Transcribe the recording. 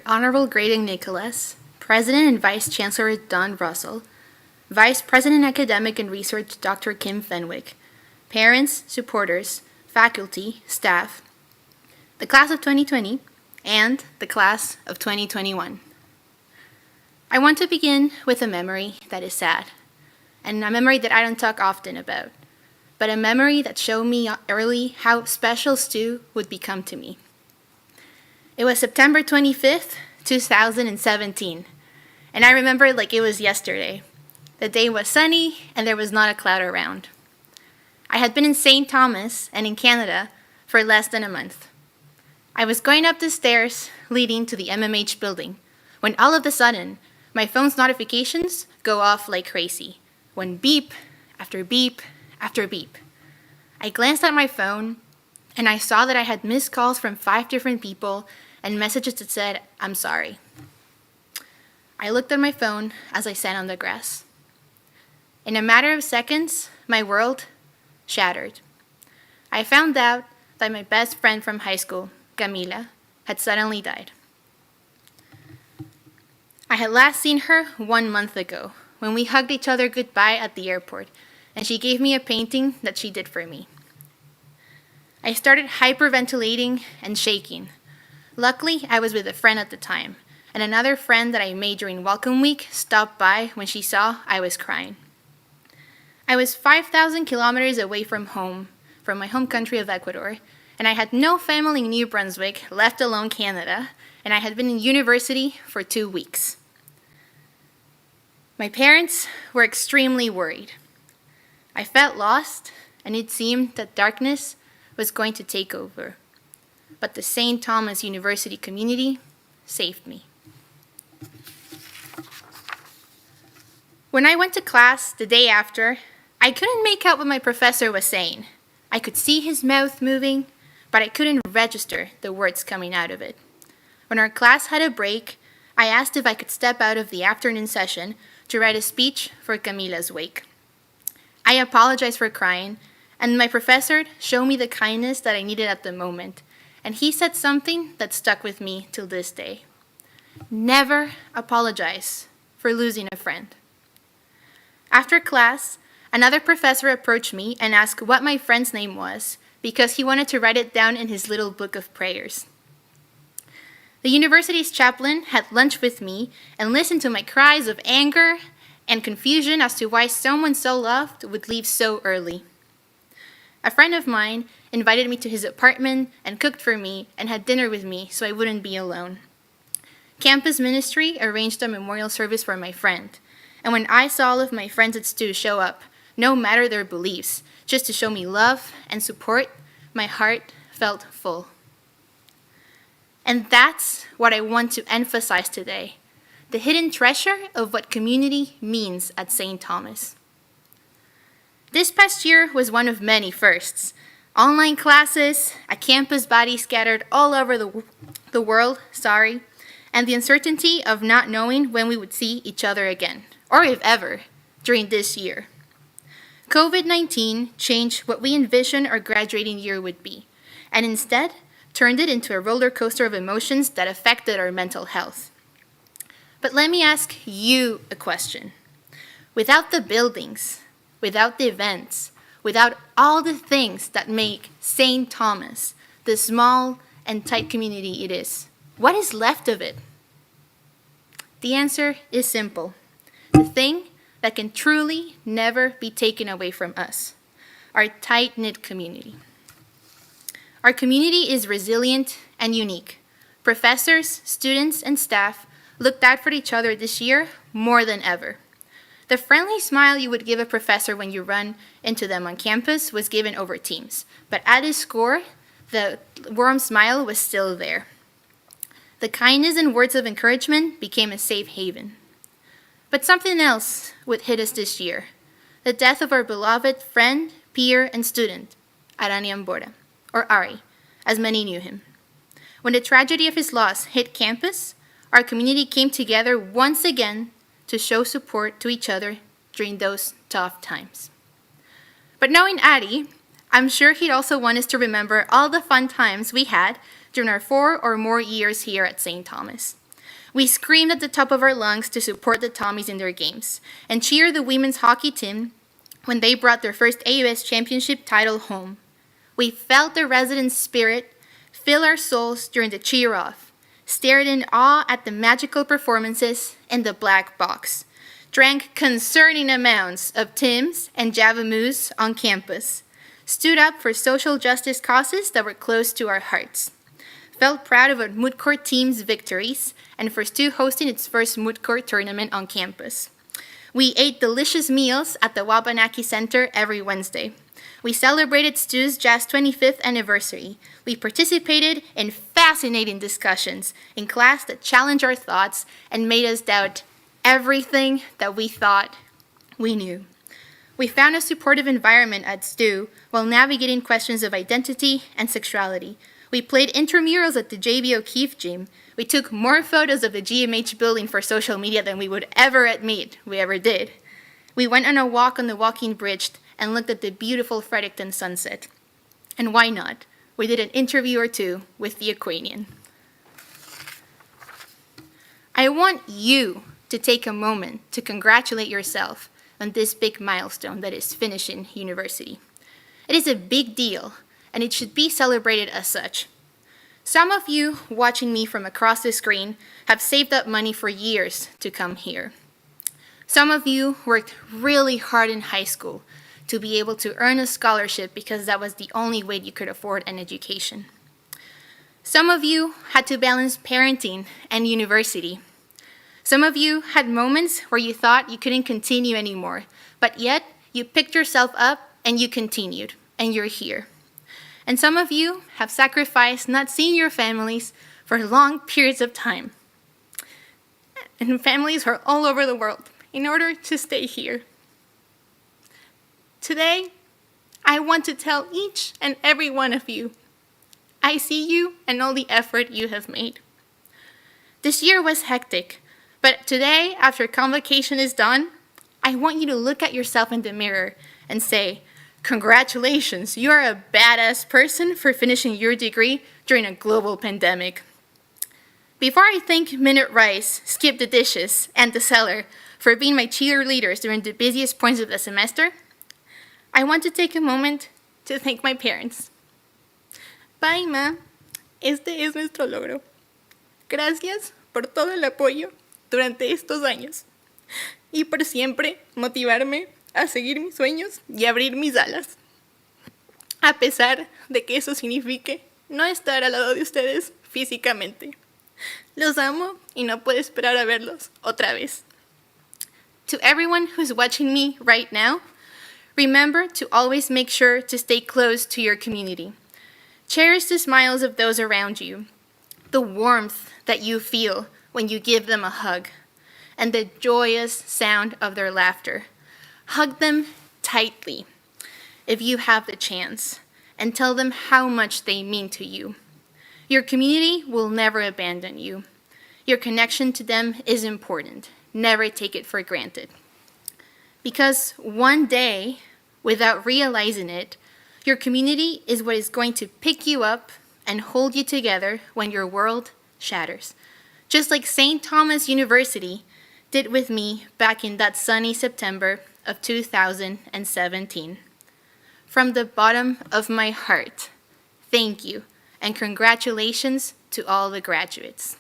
Honorable Grading Nicholas, President and Vice Chancellor Don Russell, Vice President Academic and Research Dr. Kim Fenwick, parents, supporters, faculty, staff, the class of 2020, and the class of 2021. I want to begin with a memory that is sad, and a memory that I don't talk often about, but a memory that showed me early how special STU would become to me. It was September 25th, 2017, and I remember it like it was yesterday. The day was sunny, and there was not a cloud around. I had been in St. Thomas and in Canada for less than a month. I was going up the stairs leading to the MMH building when all of a sudden, my phone's notifications go off like crazy, when beep after beep after beep. I glanced at my phone, and I saw that I had missed calls from 5 different people and messages that said, "I'm sorry." I looked at my phone as I sat on the grass. In a matter of seconds, my world shattered. I found out that my best friend from high school, Camila, had suddenly died. I had last seen her 1 month ago when we hugged each other goodbye at the airport, and she gave me a painting that she did for me. I started hyperventilating and shaking. Luckily, I was with a friend at the time, and another friend that I made during Welcome Week stopped by when she saw I was crying. I was 5,000 kilometers away from home, from my home country of Ecuador, and I had no family in New Brunswick, let alone Canada, and I had been in university for 2 weeks. My parents were extremely worried. I felt lost, and it seemed that darkness was going to take over. But the St. Thomas University community saved me. When I went to class the day after, I couldn't make out what my professor was saying. I could see his mouth moving, but I couldn't register the words coming out of it. When our class had a break, I asked if I could step out of the afternoon session to write a speech for Camila's wake. I apologized for crying, and my professor showed me the kindness that I needed at the moment, and he said something that stuck with me till this day. Never apologize for losing a friend. After class, another professor approached me and asked what my friend's name was because he wanted to write it down in his little book of prayers. The university's chaplain had lunch with me and listened to my cries of anger and confusion as to why someone so loved would leave so early. A friend of mine invited me to his apartment and cooked for me and had dinner with me so I wouldn't be alone. Campus ministry arranged a memorial service for my friend, and when I saw all of my friends at STU show up, no matter their beliefs, just to show me love and support, my heart felt full. And that's what I want to emphasize today, the hidden treasure of what community means at St. Thomas. This past year was one of many firsts. Online classes, a campus body scattered all over the world, and the uncertainty of not knowing when we would see each other again, or if ever, during this year. COVID-19 changed what we envisioned our graduating year would be, and instead turned it into a roller coaster of emotions that affected our mental health. But let me ask you a question. Without the buildings, without the events, without all the things that make St. Thomas the small and tight community it is, what is left of it? The answer is simple. The thing that can truly never be taken away from us, our tight-knit community. Our community is resilient and unique. Professors, students, and staff looked out for each other this year more than ever. The friendly smile you would give a professor when you run into them on campus was given over Teams, but at its core, the warm smile was still there. The kindness and words of encouragement became a safe haven. But something else would hit us this year, the death of our beloved friend, peer, and student, Arani Ambora, or Ari, as many knew him. When the tragedy of his loss hit campus, our community came together once again to show support to each other during those tough times. But knowing Ari, I'm sure he'd also want us to remember all the fun times we had during our 4 or more years here at St. Thomas. We screamed at the top of our lungs to support the Tommies in their games and cheer the women's hockey team when they brought their first AUS championship title home. We felt the resident spirit fill our souls during the cheer-off, stared in awe at the magical performances in the black box, drank concerning amounts of Tim's and Java Moose on campus, stood up for social justice causes that were close to our hearts, felt proud of our moot court team's victories and for STU hosting its first moot court tournament on campus. We ate delicious meals at the Wabanaki Center every Wednesday. We celebrated STU's Jazz 25th anniversary. We participated in fascinating discussions in class that challenged our thoughts and made us doubt everything that we thought we knew. We found a supportive environment at STU while navigating questions of identity and sexuality. We played intramurals at the J.B. O'Keefe gym. We took more photos of the GMH building for social media than we would ever admit we ever did. We went on a walk on the walking bridge and looked at the beautiful Fredericton sunset. And why not? We did an interview or two with the Aquanian. I want you to take a moment to congratulate yourself on this big milestone that is finishing university. It is a big deal, and it should be celebrated as such. Some of you watching me from across the screen have saved up money for years to come here. Some of you worked really hard in high school to be able to earn a scholarship because that was the only way you could afford an education. Some of you had to balance parenting and university. Some of you had moments where you thought you couldn't continue anymore, but yet you picked yourself up and you continued, and you're here. And some of you have sacrificed not seeing your families for long periods of time. And families are all over the world in order to stay here. Today, I want to tell each and every one of you, I see you and all the effort you have made. This year was hectic, but today, after convocation is done, I want you to look at yourself in the mirror and say, congratulations, you are a badass person for finishing your degree during a global pandemic. Before I thank Minute Rice, Skip the Dishes, and The Cellar for being my cheerleaders during the busiest points of the semester, I want to take a moment to thank my parents. Bye, Ma. Este es nuestro logro. Gracias por todo el apoyo durante estos años y por siempre motivarme a seguir mis sueños y abrir mis alas. A pesar de que eso signifique no estar al lado de ustedes físicamente. Los amo y no puedo esperar a verlos otra vez. To everyone who's watching me right now, remember to always make sure to stay close to your community. Cherish the smiles of those around you, the warmth that you feel when you give them a hug, and the joyous sound of their laughter. Hug them tightly if you have the chance, and tell them how much they mean to you. Your community will never abandon you. Your connection to them is important. Never take it for granted. Because one day, without realizing it, your community is what is going to pick you up and hold you together when your world shatters. Just like St. Thomas University did with me back in that sunny September of 2017. From the bottom of my heart, thank you and congratulations to all the graduates.